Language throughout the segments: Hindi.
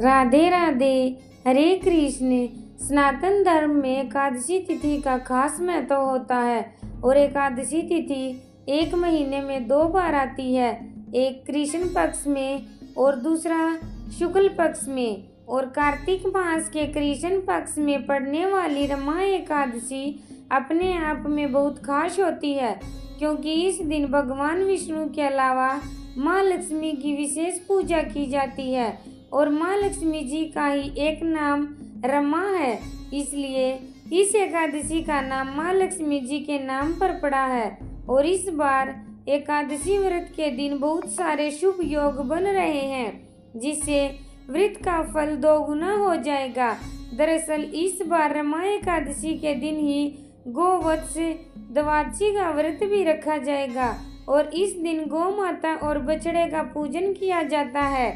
राधे राधे। हरे कृष्ण। सनातन धर्म में एकादशी तिथि का खास महत्व होता है और एकादशी तिथि एक महीने में 2 बार आती है, एक कृष्ण पक्ष में और दूसरा शुक्ल पक्ष में। और कार्तिक मास के कृष्ण पक्ष में पड़ने वाली रमा एकादशी अपने आप में बहुत खास होती है, क्योंकि इस दिन भगवान विष्णु के अलावा माँ लक्ष्मी की विशेष पूजा की जाती है और माँ लक्ष्मी जी का ही एक नाम रमा है, इसलिए इस एकादशी का नाम माँ लक्ष्मी जी के नाम पर पड़ा है। और इस बार एकादशी व्रत के दिन बहुत सारे शुभ योग बन रहे हैं, जिससे व्रत का फल 2 गुना हो जाएगा। दरअसल इस बार रमा एकादशी के दिन ही गोवत्स द्वादशी का व्रत भी रखा जाएगा और इस दिन गौ माता और बछड़े का पूजन किया जाता है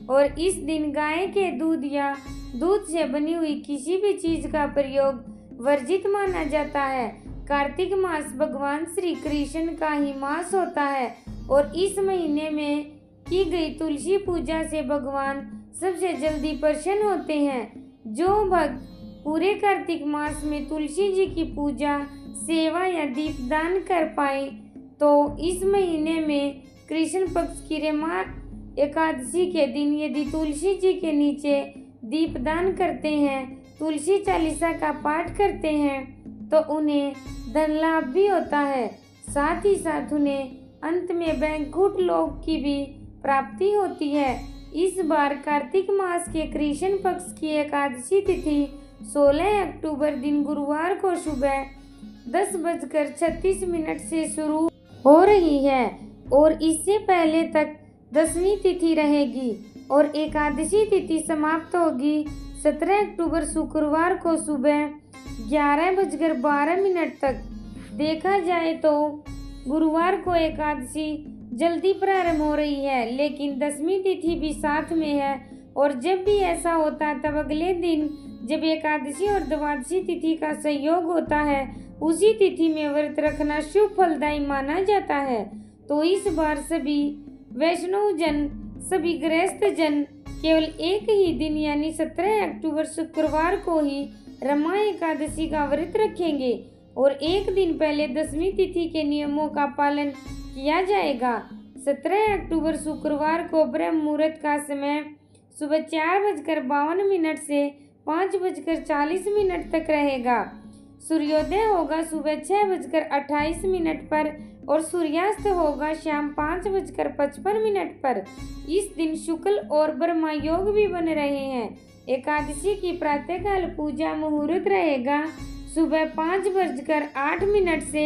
और इस दिन गाय के दूध या दूध से बनी हुई किसी भी चीज का प्रयोग वर्जित माना जाता है। कार्तिक मास भगवान श्री कृष्ण का ही मास होता है और इस महीने में की गई तुलसी पूजा से भगवान सबसे जल्दी प्रसन्न होते हैं। जो भक्त पूरे कार्तिक मास में तुलसी जी की पूजा, सेवा या दीपदान कर पाए तो इस महीने में कृष्ण पक्ष की रमा एकादशी के दिन यदि तुलसी जी के नीचे दीपदान करते हैं, तुलसी चालीसा का पाठ करते हैं तो उन्हें धन लाभ भी होता है, साथ ही साथ उन्हें अंत में वैकुंठ लोक की भी प्राप्ति होती है। इस बार कार्तिक मास के कृष्ण पक्ष की एकादशी तिथि 16 अक्टूबर दिन गुरुवार को सुबह 10:36 से शुरू हो रही है और इससे पहले तक 10वीं तिथि रहेगी और एकादशी तिथि समाप्त होगी 17 अक्टूबर शुक्रवार को सुबह 11:12 तक। देखा जाए तो गुरुवार को एकादशी जल्दी प्रारंभ हो रही है, लेकिन 10वीं तिथि भी साथ में है और जब भी ऐसा होता है तब अगले दिन जब एकादशी और द्वादशी तिथि का संयोग होता है, उसी तिथि में व्रत रखना शुभ फलदायी माना जाता है। तो इस बार सभी वैष्णव जन, सभी गृहस्थ जन केवल एक ही दिन यानी 17 अक्टूबर शुक्रवार को ही रमा एकादशी का व्रत रखेंगे और एक दिन पहले 10वीं तिथि के नियमों का पालन किया जाएगा। 17 अक्टूबर शुक्रवार को ब्रह्म मुहूर्त का समय सुबह 4:52 से 5:40 तक रहेगा। सूर्योदय होगा सुबह 6:28 पर और सूर्यास्त होगा शाम 5:55 पर। इस दिन शुक्ल और ब्रह्मा योग भी बन रहे हैं। एकादशी की प्रातःकाल पूजा मुहूर्त रहेगा सुबह 5:08 से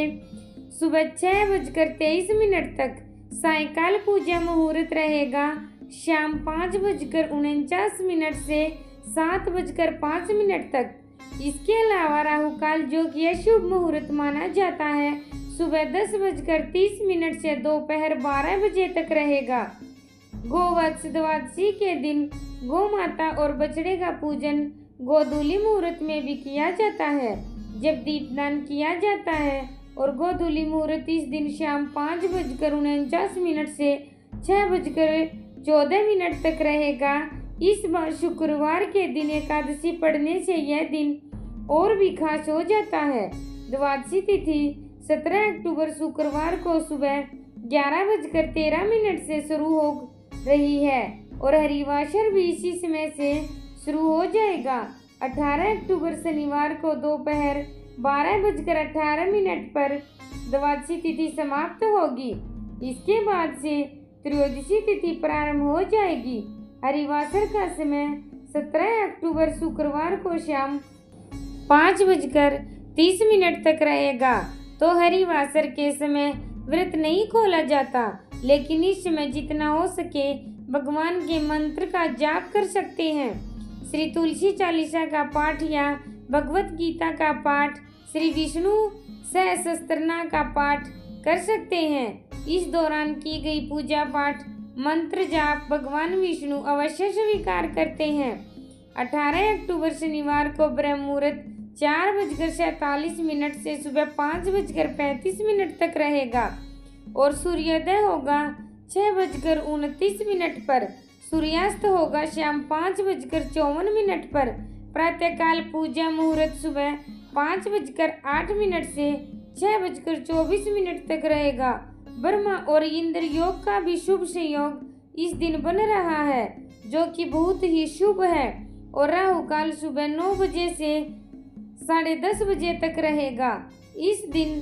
सुबह 6:23 तक। सायंकाल पूजा मुहूर्त रहेगा शाम 5:49 से 7:05 तक। इसके अलावा राहु काल जो कि अशुभ मुहूर्त माना जाता है सुबह 10:30 से दोपहर 12 बजे तक रहेगा। गोवत्स द्वादशी के दिन गौ माता और बछड़े का पूजन गोधूली मुहूर्त में भी किया जाता है, जब दीपदान किया जाता है और गोधूली मुहूर्त इस दिन शाम 5:49 से 6:14 तक रहेगा। इस बार शुक्रवार के दिन एकादशी पड़ने से यह दिन और भी खास हो जाता है। द्वादशी तिथि 17 अक्टूबर शुक्रवार को सुबह 11:13 से शुरू हो रही है और हरिवासर भी इसी समय से शुरू हो जाएगा। 18 अक्टूबर शनिवार को दोपहर 12:18 पर द्वादशी तिथि समाप्त होगी। इसके बाद से त्रयोदशी तिथि प्रारंभ हो जाएगी। हरिवासर का समय 17 अक्टूबर शुक्रवार को शाम 5:30 तक रहेगा। तो हरिवासर के समय व्रत नहीं खोला जाता, लेकिन इस समय जितना हो सके भगवान के मंत्र का जाप कर सकते हैं। श्री तुलसी चालीसा का पाठ या भगवत गीता का पाठ, श्री विष्णु सहस्त्रनाम का पाठ कर सकते हैं। इस दौरान की गई पूजा पाठ मंत्र जाप भगवान विष्णु अवश्य स्वीकार करते हैं। 18 अक्टूबर शनिवार को ब्रह्म मुहूर्त 4:47 से सुबह 5:35 तक रहेगा और सूर्योदय होगा 6:29 पर। सूर्यास्त होगा शाम 5:54 पर। प्रातःकाल पूजा मुहूर्त सुबह 5:08 से 6:24 तक रहेगा। ब्रह्मा और इंद्र योग का भी शुभ संयोग इस दिन बन रहा है, जो कि बहुत ही शुभ है। और राहु काल सुबह 9 बजे से 10:30 बजे तक रहेगा। इस दिन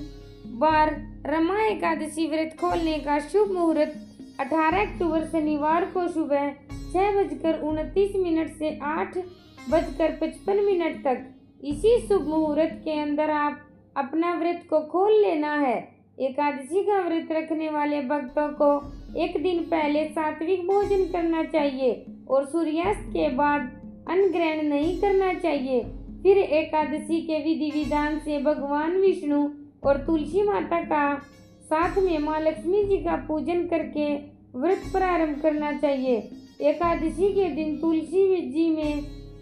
बार रमा एकादशी व्रत खोलने का शुभ मुहूर्त 18 अक्टूबर शनिवार को सुबह 6:29 से 8:55 तक। इसी शुभ मुहूर्त के अंदर आप अपना व्रत को खोल लेना है। एकादशी का व्रत रखने वाले भक्तों को एक दिन पहले सात्विक भोजन करना चाहिए और सूर्यास्त के बाद अन्न ग्रहण नहीं करना चाहिए। फिर एकादशी के विधि विधान से भगवान विष्णु और तुलसी माता का साथ में माँ लक्ष्मी जी का पूजन करके व्रत प्रारंभ करना चाहिए। एकादशी के दिन तुलसी जी में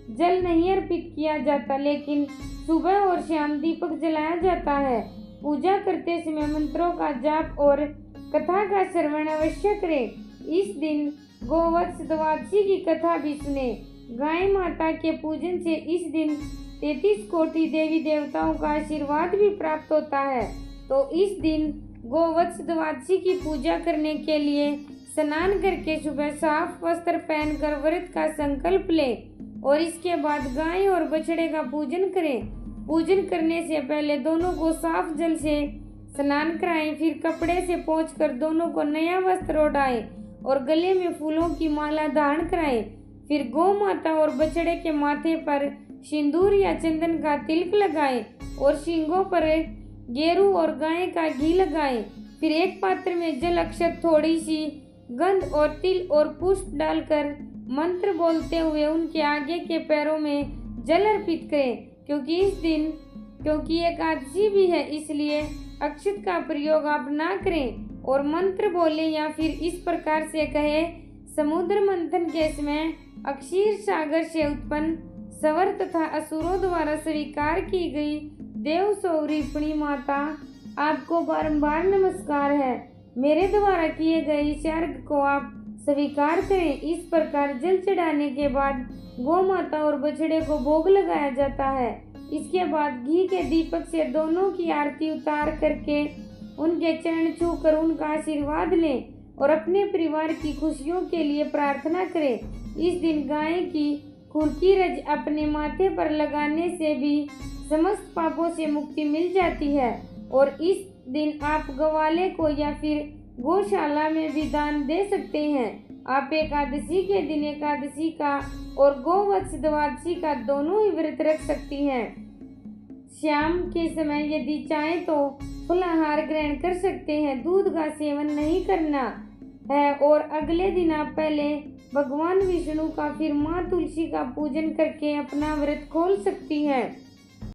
जल नहीं अर्पित किया जाता, लेकिन सुबह और शाम दीपक जलाया जाता है। पूजा करते समय मंत्रों का जाप और कथा का श्रवण अवश्य करें। इस दिन गोवत्स द्वादशी की कथा भी सुने। गाय माता के पूजन से इस दिन 33 कोटि देवी देवताओं का आशीर्वाद भी प्राप्त होता है। तो इस दिन गोवत्स द्वादशी की पूजा करने के लिए स्नान करके सुबह साफ वस्त्र पहनकर व्रत का संकल्प लें और इसके बाद गाय और बछड़े का पूजन करें। पूजन करने से पहले दोनों को साफ जल से स्नान कराएं, फिर कपड़े से पोंछकर दोनों को नया वस्त्र ओढ़ाएं और गले में फूलों की माला धारण कराएं। फिर गौ माता और बछड़े के माथे पर सिंदूर या चंदन का तिलक लगाएं और सींगों पर गेरू और गाय का घी लगाएं। फिर एक पात्र में जल, अक्षत, थोड़ी सी गंध और तिल और पुष्प डालकर मंत्र बोलते हुए उनके आगे के पैरों में जल अर्पित करें। क्योंकि एकादशी भी है, इसलिए अक्षत का प्रयोग आप ना करें और मंत्र बोलें या फिर इस प्रकार से कहें। समुद्र मंथन के समय अक्षीर सागर से उत्पन्न सवर तथा असुरों द्वारा स्वीकार की गई देव स्वरूपिणी माता, आपको बारंबार नमस्कार है। मेरे द्वारा किए गए इस अर्घ को आप स्वीकार करें। इस प्रकार जल चढ़ाने के बाद गौ माता और बछड़े को भोग लगाया जाता है। इसके बाद घी के दीपक से दोनों की आरती उतार करके उनके चरण छूकर उनका आशीर्वाद लें और अपने परिवार की खुशियों के लिए प्रार्थना करें। इस दिन गाय की खुरकी रज अपने माथे पर लगाने से भी समस्त पापों से मुक्ति मिल जाती है और इस दिन आप गवाले को या फिर गौशाला में भी दान दे सकते हैं। आप एकादशी के दिन एकादशी का और गोवत्स द्वादशी का दोनों ही व्रत रख सकती हैं। शाम के समय यदि चाहें तो फलाहार ग्रहण कर सकते हैं। दूध का सेवन नहीं करना है और अगले दिन आप पहले भगवान विष्णु का फिर माँ तुलसी का पूजन करके अपना व्रत खोल सकती हैं।